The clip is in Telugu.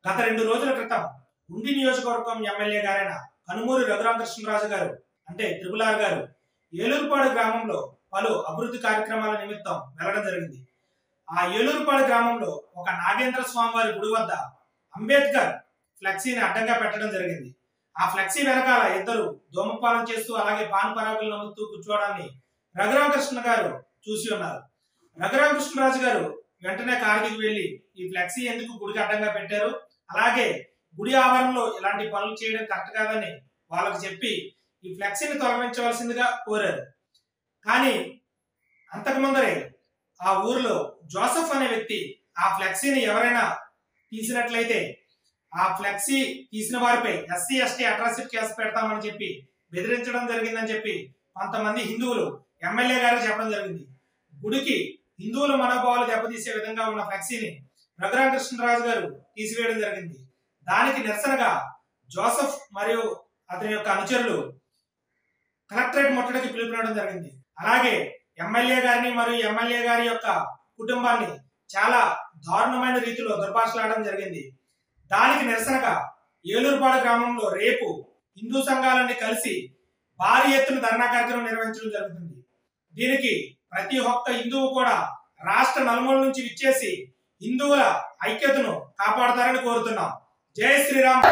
గత 2 రోజుల క్రితం ఉండి నియోజకవర్గం ఎమ్మెల్యే గారైన కనుమూరి రఘురామకృష్ణరాజు గారు అంటే RRR గారు ఏలూరుపాడు గ్రామంలో పలు అభివృద్ధి కార్యక్రమాల నిమిత్తం వెళ్లడం జరిగింది. ఆ ఏలూరుపాడు గ్రామంలో ఒక నాగేంద్ర స్వామి వారి గుడి వద్ద అంబేద్కర్ ఫ్లెక్సీని అడ్డంగా పెట్టడం జరిగింది. ఆ ఫ్లెక్సీ వెనకాల ఇద్దరు ధూమపానం చేస్తూ అలాగే పాన్ పరాగులు నమ్ముతూ కూర్చోవడాన్ని రఘురామకృష్ణ గారు చూసి ఉన్నారు. రఘురామకృష్ణరాజు గారు వెంటనే కారు దిగి వెళ్లి ఈ ఫ్లెక్సీ ఎందుకు గుడికి అడ్డంగా పెట్టారు, అలాగే గుడి ఆవరణలో ఇలాంటి పనులు చేయడం కరెక్ట్ కాదని వాళ్ళకి చెప్పి ఈ ఫ్లెక్సీని తొలగించవలసిందిగా కోరారు. కానీ అంతకు ముందరే ఆ ఊరిలో జోసెఫ్ అనే వ్యక్తి ఆ ఫ్లెక్సీని ఎవరైనా తీసినట్లయితే ఆ ఫ్లెక్సీ తీసిన వారిపై SC ST అట్రాసిటీ కేసు పెడతామని చెప్పి బెదిరించడం జరిగిందని చెప్పి కొంతమంది హిందువులు ఎమ్మెల్యే గారు చెప్పడం జరిగింది. గుడికి హిందువుల మనోభావాలు దెబ్బతీసే విధంగా ఉన్న ఫ్లెక్సీని రఘురామకృష్ణరాజు గారు తీసివేయడం జరిగింది. దానికి నిరసనగా జోసెఫ్ మరియు అతని యొక్క అనుచరులు కలెక్టరేట్ ముట్టడికి పిలుపునివ్వడం జరిగింది. అలాగే ఎమ్మెల్యే గారిని మరియు ఎమ్మెల్యే గారి యొక్క కుటుంబాన్ని చాలా దారుణమైన రీతిలో దుర్భాషలాడడం జరిగింది. దానికి నిరసనగా ఏలూరుపాడు గ్రామంలో రేపు హిందూ సంఘాలన్నీ కలిసి భారీ ఎత్తున ధర్నా కార్యక్రమం నిర్వహించడం జరుగుతుంది. దీనికి ప్రతి ఒక్క హిందువు కూడా రాష్ట్ర నలుమూల నుంచి విచ్చేసి హిందువుల ఐక్యతను కాపాడతారని కోరుతున్నాం. జై శ్రీరామ్.